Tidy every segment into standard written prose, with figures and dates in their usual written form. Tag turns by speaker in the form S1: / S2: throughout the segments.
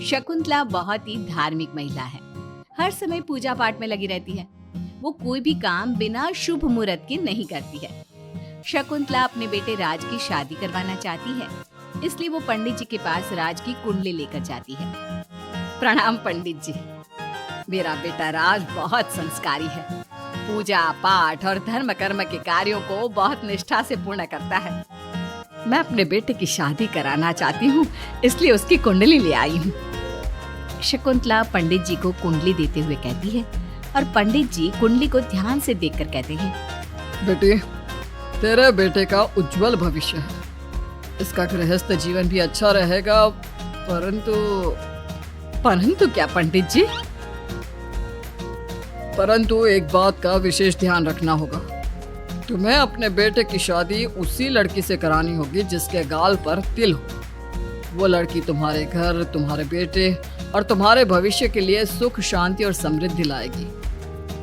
S1: शकुंतला बहुत ही धार्मिक महिला है। हर समय पूजा पाठ में लगी रहती है। वो कोई भी काम बिना शुभ मुहूर्त के नहीं करती है। शकुंतला अपने बेटे राज की शादी करवाना चाहती है, इसलिए वो पंडित जी के पास राज की कुंडली लेकर जाती है। प्रणाम पंडित जी। मेरा बेटा राज बहुत संस्कारी है। पूजा पाठ और धर्म कर्म के कार्यों को बहुत निष्ठा से पूर्ण करता है। मैं अपने बेटे की शादी कराना चाहती हूँ, इसलिए उसकी कुंडली ले आई हूँ। शकुंतला पंडित जी को कुंडली देते हुए कहती है और पंडित जी कुंडली को ध्यान से देखकर कहते हैं,
S2: बेटी, तेरे बेटे का उज्जवल भविष्य है। इसका गृहस्थ जीवन भी अच्छा रहेगा,
S1: परंतु क्या पंडित जी?
S2: परंतु एक बात का विशेष ध्यान रखना होगा। तुम्हें अपने बेटे की शादी उसी लड़की से करानी होगी जिसके गाल पर तिल हो। वो लड़की तुम्हारे घर, तुम्हारे बेटे और तुम्हारे भविष्य के लिए सुख, शांति और समृद्धि लाएगी।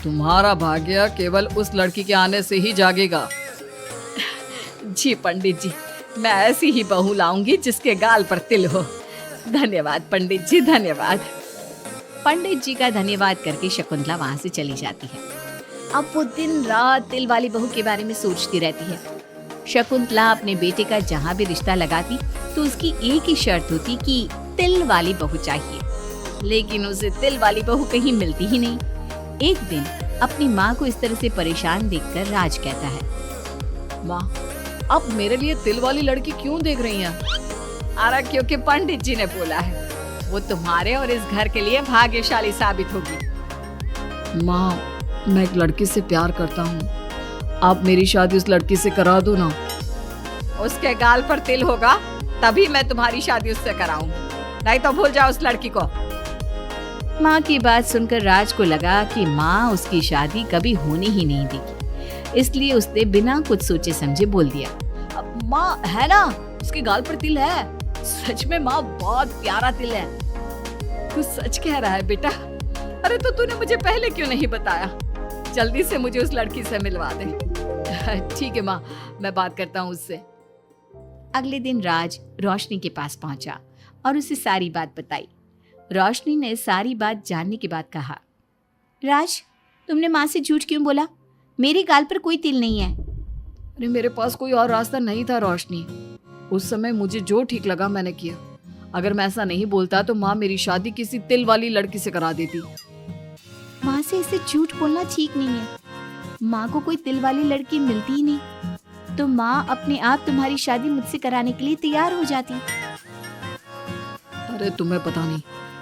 S2: तुम्हारा भाग्य केवल उस लड़की के आने से ही जागेगा।
S1: जी पंडित जी, मैं ऐसी ही बहू लाऊंगी जिसके गाल पर तिल हो। धन्यवाद पंडित जी, धन्यवाद। पंडित जी का धन्यवाद करके शकुंतला वहां से चली जाती है। अब वो दिन रात तिल वाली बहू के बारे में सोचती रहती है। शकुंतला अपने बेटे का जहाँ भी रिश्ता लगाती तो उसकी एक ही शर्त होती कि तिल वाली बहू चाहिए, लेकिन उसे तिल वाली बहू कहीं मिलती ही नहीं। एक दिन अपनी माँ को इस तरह से परेशान देखकर राज कहता है,
S2: माँ, आप मेरे लिए तिल वाली लड़की क्यों देख रही हैं?
S1: अरे क्योंकि पंडित जी ने बोला है, वो तुम्हारे और इस घर के लिए भाग्यशाली साबित होगी।
S2: माँ, मैं एक लड़की से प्यार करता हूँ। आप मेरी शादी उस लड़की से करा दो ना।
S1: उसके गाल पर तिल होगा तभी मैं तुम्हारी शादी उससे कराऊंगी, नहीं तो भूल जाओ उस लड़की को। माँ की बात सुनकर राज को लगा कि माँ उसकी शादी कभी होने ही नहीं देगी, इसलिए उसने बिना कुछ सोचे समझे बोल दिया, माँ है ना, उसके गाल पर तिल है। सच में माँ, बहुत प्यारा तिल है। तू सच कह रहा है बेटा? अरे तो तूने मुझे पहले क्यों नहीं बताया? जल्दी से मुझे उस लड़की से मिलवा दे। ठीक है माँ, मैं बात करता हूँ उससे। अगले दिन राज रोशनी के पास पहुंचा और उसे सारी बात बताई। रोशनी ने सारी बात जानने के बाद कहा, राज, तुमने माँ से झूठ क्यों बोला? मेरे गाल पर कोई तिल नहीं है।
S2: अरे मेरे पास कोई और रास्ता नहीं था रोशनी। उस समय मुझे जो ठीक लगा मैंने किया। अगर मैं ऐसा नहीं बोलता तो माँ मेरी शादी किसी तिल वाली लड़की से करा देती।
S1: माँ से इसे झूठ बोलना ठीक नहीं है। माँ को कोई तिल वाली लड़की मिलती ही नहीं, तो माँ अपने आप तुम्हारी शादी मुझसे कराने के लिए तैयार हो जाती।
S2: अरे तुम्हें पता नहीं,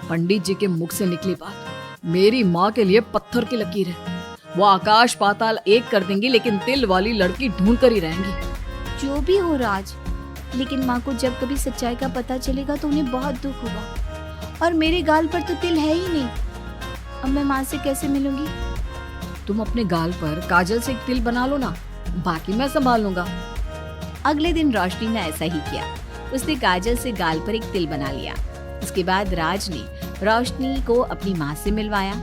S2: पंडित जी के मुख से निकली बात मेरी माँ के लिए पत्थर की लकीर है। वो आकाश पाताल एक कर देंगी, लेकिन तिल वाली लड़की ढूंढ कर ही रहेंगी।
S1: जो भी हो राज, लेकिन माँ को जब कभी सच्चाई का पता चलेगा तो उन्हें बहुत दुख होगा। और मेरे गाल पर तो तिल है ही नहीं। अब मैं माँ से कैसे मिलूंगी?
S2: तुम अपने गाल पर काजल से एक तिल बना लो ना, बाकी मैं संभाल लूंगा।
S1: अगले दिन रोशनी ने ऐसा ही किया। उसने काजल से गाल पर एक तिल बना लिया। उसके बाद राज ने रोशनी को अपनी माँ से मिलवाया,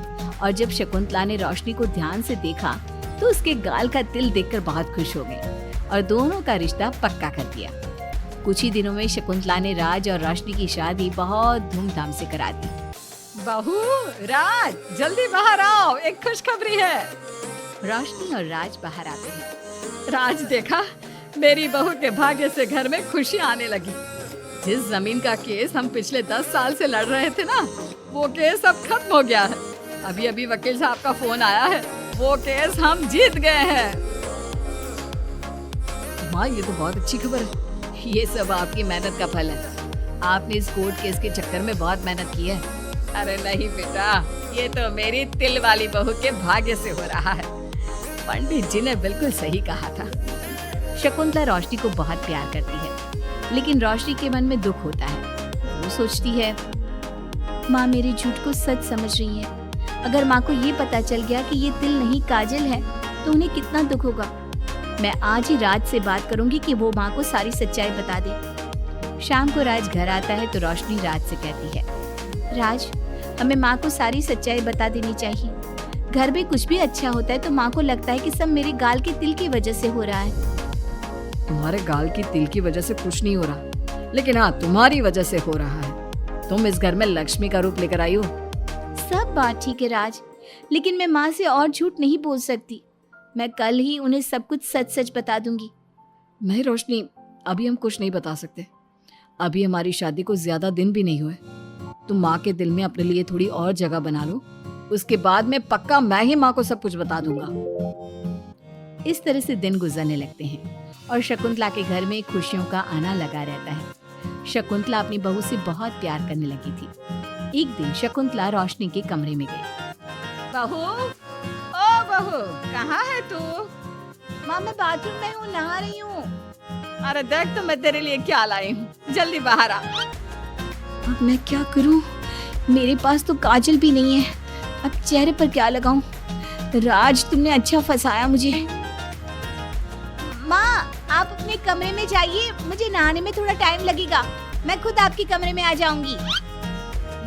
S1: और जब शकुंतला ने रोशनी को ध्यान से देखा तो उसके गाल का तिल देखकर बहुत खुश हो गई और दोनों का रिश्ता पक्का कर दिया। कुछ ही दिनों में शकुंतला ने राज और रोशनी की शादी बहुत धूमधाम से करा दी। बहू, राज, जल्दी बाहर आओ, एक खुशखबरी है। रोशनी और राज बाहर आते हैं। राज, देखा, मेरी बहू के भाग्य से घर में खुशी आने लगी। जिस जमीन का केस हम पिछले 10 साल से लड़ रहे थे ना, वो केस अब खत्म हो गया है। अभी अभी वकील साहब का फोन आया है, वो केस हम जीत गए हैं।
S2: माँ, ये तो बहुत अच्छी खबर है।
S1: ये सब आपकी मेहनत का फल है। आपने इस कोर्ट केस के चक्कर में बहुत मेहनत की है। अरे नहीं बेटा, ये तो मेरी तिल वाली बहू के भाग्य से हो रहा है। पंडित जी ने बिल्कुल सही कहा था। शकुंतला रोशनी को बहुत प्यार करती है, लेकिन रोशनी के मन में दुख होता है। वो सोचती है, माँ मेरे झूठ को सच समझ रही है। अगर माँ को ये पता चल गया कि ये तिल नहीं काजल है तो उन्हें कितना दुख होगा। मैं आज ही राज से बात करूंगी कि वो माँ को सारी सच्चाई बता दे। शाम को राज घर आता है तो रोशनी राज से कहती है, राज, हमें माँ को सारी सच्चाई बता देनी चाहिए। घर में कुछ भी अच्छा होता है तो माँ को लगता है कि सब मेरे गाल के तिल की वजह से हो रहा है।
S2: तुम्हारे गाल की तिल की वजह से कुछ नहीं हो रहा, लेकिन हाँ, तुम्हारी वजह से हो रहा है।
S1: तुम इस घर में लक्ष्मी का रूप लेकर आई हो।
S3: सब बात ठीक है राज, लेकिन मैं माँ से और झूठ नहीं बोल सकती। मैं कल ही उन्हें सब कुछ सच सच बता दूंगी।
S2: नहीं रोशनी, अभी हम कुछ नहीं बता सकते। अभी हमारी शादी को ज्यादा दिन भी नहीं हुए। तुम माँ के दिल में अपने लिए थोड़ी और जगह बना लो, उसके बाद में पक्का मैं ही माँ को सब कुछ बता दूंगा।
S3: इस तरह से दिन गुजरने लगते हैं और शकुंतला के घर में खुशियों का आना लगा रहता है। शकुंतला अपनी बहू से बहुत प्यार करने लगी थी। एक दिन शकुंतला रोशनी के कमरे में गई।
S1: बहू, ओ बहू, कहाँ है तू?
S3: माँ मैं बाथरूम में हूँ, नहा रही हूँ।
S1: अरे देख तो मैं तेरे लिए क्या लाई हूँ, जल्दी बाहर आ।
S3: अब मैं क्या करूँ? मेरे पास तो काजल भी नहीं है, अब चेहरे पर क्या लगाऊं? राज तुमने अच्छा फंसाया मुझे। माँ आप अपने कमरे में जाइए, मुझे नहाने में थोड़ा टाइम लगेगा। मैं खुद आपके कमरे में आ जाऊंगी।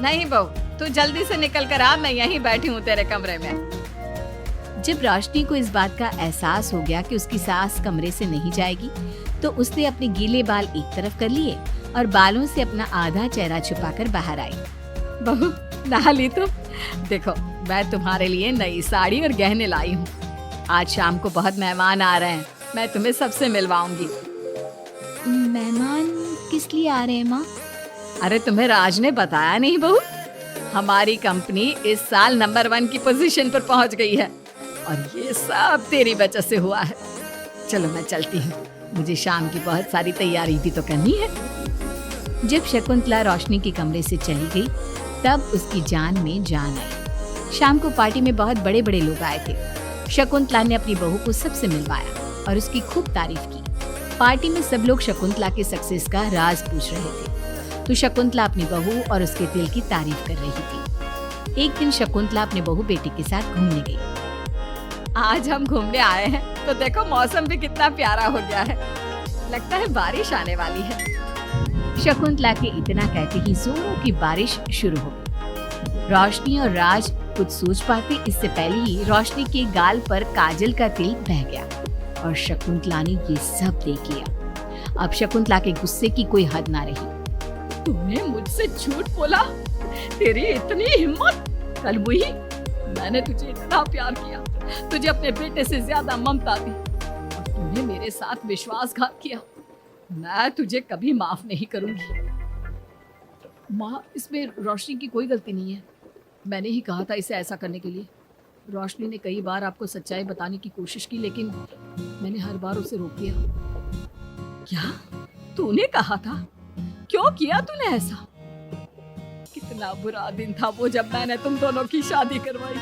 S1: नहीं बहू, तू जल्दी से निकल कर आ, मैं यहीं बैठी हूँ तेरे कमरे में।
S3: जब रोशनी को इस बात का एहसास हो गया कि उसकी सास कमरे से नहीं जाएगी, तो उसने अपने गीले बाल एक तरफ कर लिए और बालों से अपना आधा चेहरा छुपाकर बाहर आई।
S1: बहू नहा ली तुम? देखो मैं तुम्हारे लिए नई साड़ी और गहने लाई हूँ। आज शाम को बहुत मेहमान आ रहे हैं, मैं तुम्हें सबसे मिलवाऊंगी।
S3: मेहमान किस लिए आ रहे हैं माँ?
S1: अरे तुम्हें राज ने बताया नहीं बहू? हमारी कंपनी इस साल नंबर 1 की पोजीशन पर पहुंच गई है और ये सब तेरी वजह से हुआ है। चलो मैं चलती हूँ, मुझे शाम की बहुत सारी तैयारी भी तो करनी है।
S3: जब शकुंतला रोशनी के कमरे से चली गई, तब उसकी जान में जान आई। शाम को पार्टी में बहुत बड़े बड़े लोग आए थे। शकुंतला ने अपनी बहू को सबसे मिलवाया और उसकी खूब तारीफ की। पार्टी में सब लोग शकुंतला के सक्सेस का राज पूछ रहे थे, तो शकुंतला अपनी बहू और उसके दिल की तारीफ कर रही थी। एक दिन शकुंतला अपने बहू बेटी के साथ घूमने गई।
S1: आज हम घूमने आए हैं तो देखो मौसम भी कितना प्यारा हो गया है, लगता है बारिश आने वाली है।
S3: शकुंतला के इतना कहते ही जोरों की बारिश शुरू हो गई। रोशनी और राज कुछ सोच पाते इससे पहले ही रोशनी के गाल पर काजल का तिल बह गया और शकुंतला ने ये सब देख लिया। अब शकुंतला के गुस्से की कोई हद ना रही।
S1: तुमने मुझसे झूठ बोला? तेरी इतनी हिम्मत? कल वही मैंने तुझे इतना प्यार किया, तुझे अपने बेटे से ज्यादा ममता दी, और तूने मेरे साथ विश्वासघात किया। मैं तुझे कभी माफ नहीं करूंगी।
S2: माँ, इसमें रोशनी की कोई गलती नहीं है। मैंने ही कहा था इसे ऐसा करने के लिए। रोशनी ने कई बार आपको सच्चाई बताने की कोशिश की, लेकिन मैंने हर बार उसे रोक दिया।
S1: क्या तूने कहा था? क्यों किया तूने ऐसा? कितना बुरा दिन था वो जब मैंने तुम दोनों की शादी करवाई,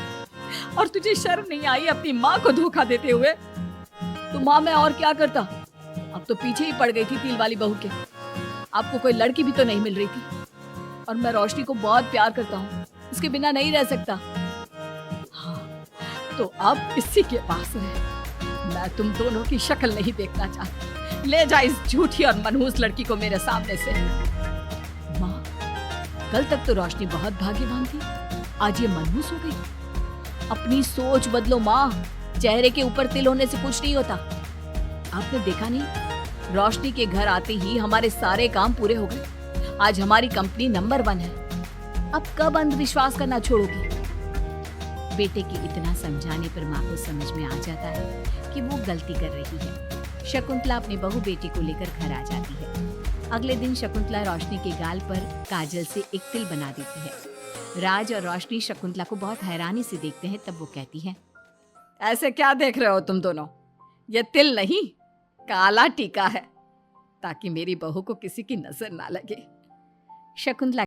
S1: और तुझे शर्म नहीं आई अपनी माँ को धोखा देते हुए?
S2: तो माँ मैं और क्या करता? अब तो पीछे ही पड़ गई थी तिल वाली बहू के। आपको कोई लड़की भी तो नहीं मिल रही थी, और मैं रोशनी को बहुत प्यार करता हूँ, उसके बिना नहीं रह सकता।
S1: हाँ, तो अब इसी के पास रहे। मैं तुम दोनों की शक्ल नहीं देखना चाहती। ले जा इस झूठी और मनहूस लड़की को मेरे सामने से।
S2: माँ, कल तक तो रोशनी बहुत भाग्यवान थी, आज ये मनहूस हो गई। अपनी सोच बदलो माँ, चेहरे के ऊपर तिल होने से कुछ नहीं होता। आपने देखा नहीं, रोशनी के घर आते ही हमारे सारे काम पूरे हो गए। आज हमारी कंपनी नंबर 1 है। अब कब अंधविश्वास करना छोड़ोगी?
S3: बेटे के इतना समझाने पर माँ को समझ में आ जाता है कि वो गलती कर रही है। शकुंतला अपनी बहू बेटी को लेकर घर आ जाती है। अगले दिन शकुंतला रोशनी के गाल पर काजल से एक तिल बना देती है। राज और रोशनी शकुंतला को बहुत हैरानी से देखते हैं। तब वो कहती है,
S1: ऐसे क्या देख रहे हो तुम दोनों? ये तिल नहीं, काला टीका है, ताकि मेरी बहू को किसी की नजर ना लगे।
S3: शकुंतला